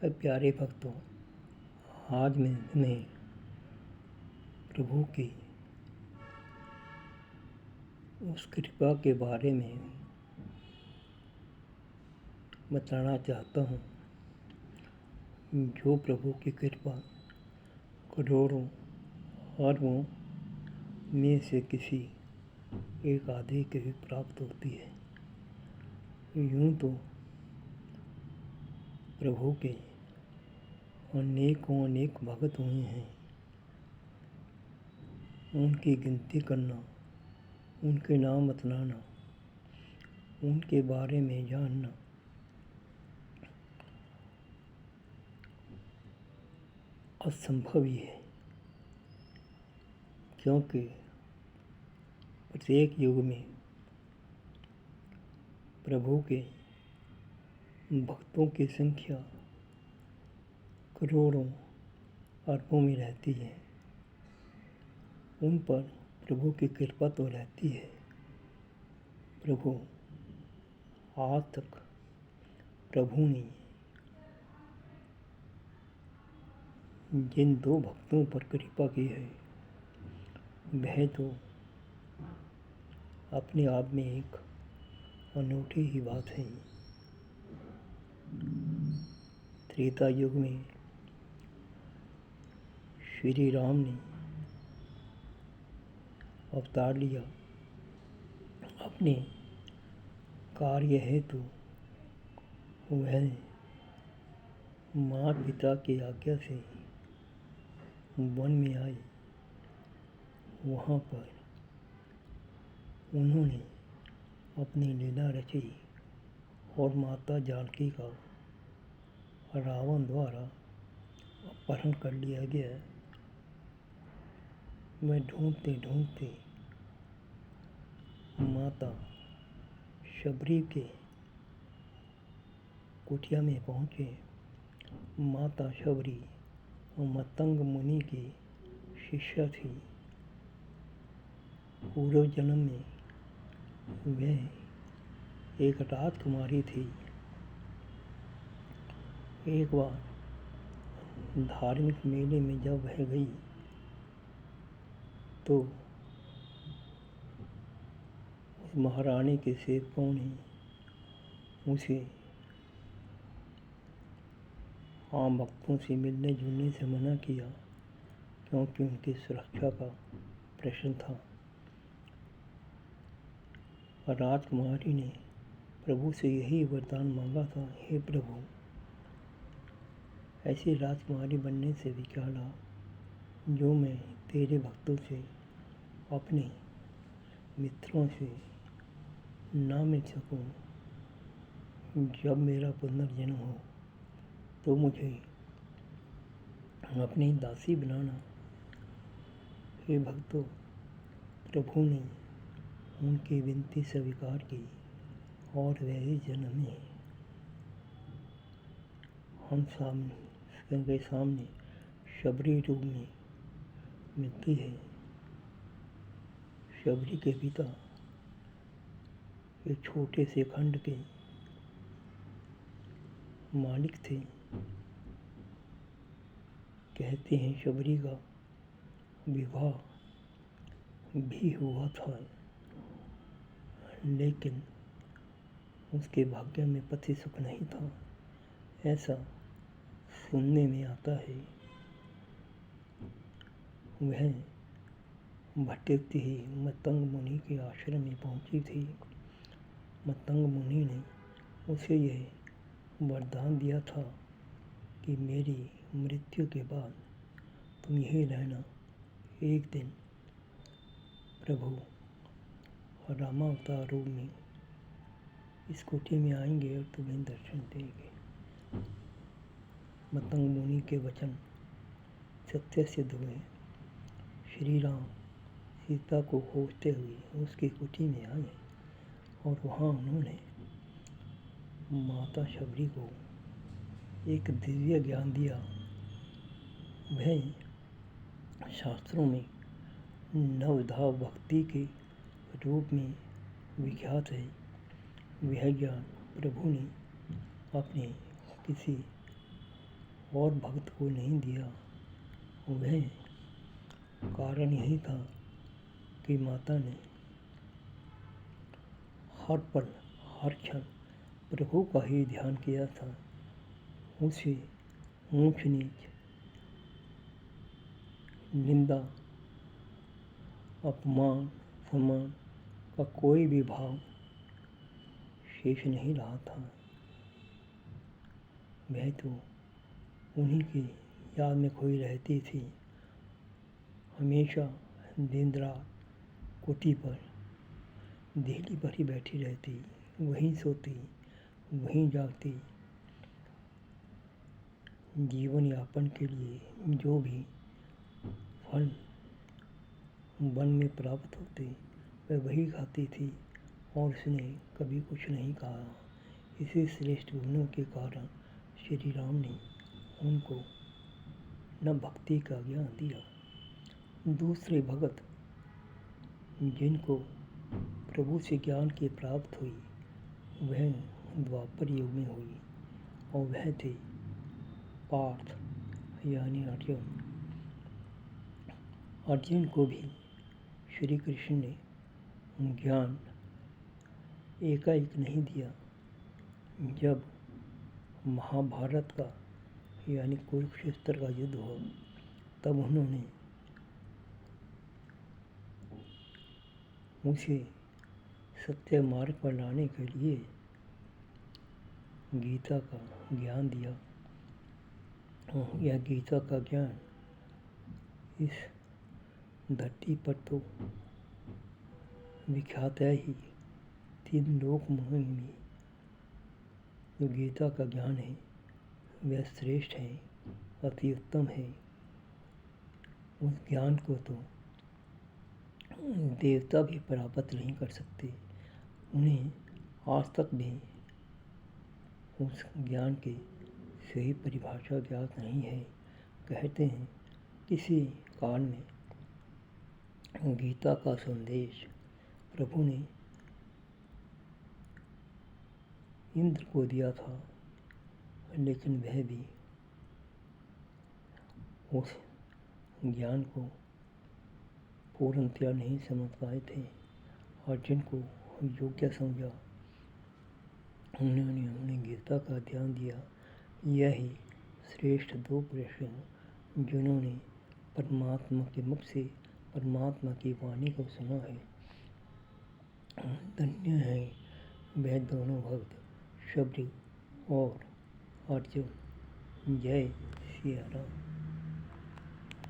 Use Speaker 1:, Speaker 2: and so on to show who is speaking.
Speaker 1: प्यारे भक्तों, आज मैं तुम्हें प्रभु की उस कृपा के बारे में बताना चाहता हूँ जो प्रभु की कृपा करोड़ों अरबों में से किसी एक आधे के भी प्राप्त होती है। यूँ तो प्रभु के अनेक भक्त हुए हैं। उनकी गिनती करना, उनके नाम बतलाना, उनके बारे में जानना असंभव ही है, क्योंकि प्रत्येक युग में प्रभु के भक्तों की संख्या करोड़ों अरबों में रहती है। उन पर प्रभु की कृपा तो रहती है। प्रभु आज तक प्रभु ने जिन दो भक्तों पर कृपा की है वह तो अपने आप में एक अनूठी ही बात है। त्रेता युग में श्री राम ने अवतार लिया। अपने कार्य हेतु वह माता पिता की आज्ञा से वन में आए। वहाँ पर उन्होंने अपनी लीला रची और माता जानकी का रावण द्वारा अपहरण कर लिया गया। वह ढूंढते ढूंढते माता शबरी के कुटिया में पहुँचे। माता शबरी मतंग मुनि की शिष्या थी। पूर्व जन्म में वह एक राजकुमारी थी। एक बार धार्मिक मेले में जब वह गई तो उस महारानी के सेवकों ने उसे आम भक्तों से मिलने जुलने से मना किया, क्योंकि उनकी सुरक्षा का प्रश्न था। राजकुमारी ने प्रभु से यही वरदान मांगा था, हे प्रभु, ऐसी राजकुमारी बनने से भी क्या लाभ जो मैं तेरे भक्तों से, अपने मित्रों से ना मिल सकूं। जब मेरा पुनर्जन्म हो तो मुझे अपनी दासी बनाना। हे भक्तों, प्रभु ने उनकी विनती स्वीकार की और वह जन्म में हम के सामने शबरी रूप में मिलती है। शबरी के पिता एक छोटे से खंड के मालिक थे। कहते हैं शबरी का विवाह भी हुआ था, लेकिन उसके भाग्य में पति सुख नहीं था, ऐसा सुनने में आता है। वह भटकती ही मतंग मुनि के आश्रम में पहुंची थी। मतंग मुनि ने उसे यह वरदान दिया था कि मेरी मृत्यु के बाद तुम यहीं रहना। एक दिन प्रभु रामावतार रूप में इस कुटी में आएंगे और तुम्हें दर्शन देंगे। मतंग मुनि के वचन सत्य सिद्ध हुए। श्री राम सीता को खोजते हुए उसकी कुटी में आए और वहाँ उन्होंने माता शबरी को एक दिव्य ज्ञान दिया। वह शास्त्रों में नवधा भक्ति के रूप में विख्यात है। वह ज्ञान प्रभु ने अपने किसी और भक्त को नहीं दिया। वह कारण यही था कि माता ने हर पल हर क्षण प्रभु का ही ध्यान किया था। उसे ऊंच नीच, निंदा, अपमान, सम्मान का कोई भी भाव शेष नहीं रहा था। वह तो उन्हीं की याद में खोई रहती थी। हमेशा दिन रात कुटी पर देहली पर ही बैठी रहती, वहीं सोती, वहीं जागती। जीवन यापन के लिए जो भी फल वन में प्राप्त होते वह वही खाती थी और उसने कभी कुछ नहीं कहा। इसी श्रेष्ठ गुणों के कारण श्री राम ने उनको न भक्ति का ज्ञान दिया। दूसरे भगत जिनको प्रभु से ज्ञान की प्राप्त हुई वह द्वापर युग में हुई और वह थे पार्थ यानी अर्जुन। अर्जुन को भी श्री कृष्ण ने ज्ञान एकाएक नहीं दिया। जब महाभारत का यानी कुरुक्षेत्र का युद्ध हुआ तब उन्होंने उसे सत्य मार्ग पर लाने के लिए गीता का ज्ञान दिया। यह गीता का ज्ञान इस धरती पर तो विख्यात है ही, तीन लोक में जो गीता का ज्ञान है वह श्रेष्ठ है, अति उत्तम है। उस ज्ञान को तो देवता भी प्राप्त नहीं कर सकते। उन्हें आज तक भी उस ज्ञान की सही परिभाषा ज्ञात नहीं है। कहते हैं किसी काल में गीता का संदेश प्रभु ने इंद्र को दिया था, लेकिन वह भी उस ज्ञान को पूर्णतया नहीं समझ पाए थे। अर्जुन को योग्य समझा, उन्होंने उन्हें गीता का ध्यान दिया। यही श्रेष्ठ दो पुरुष जिन्होंने परमात्मा के मुख से परमात्मा की वाणी को सुना है। धन्य है वह दोनों भक्त शबरी और अर्जुन। जय सिया राम।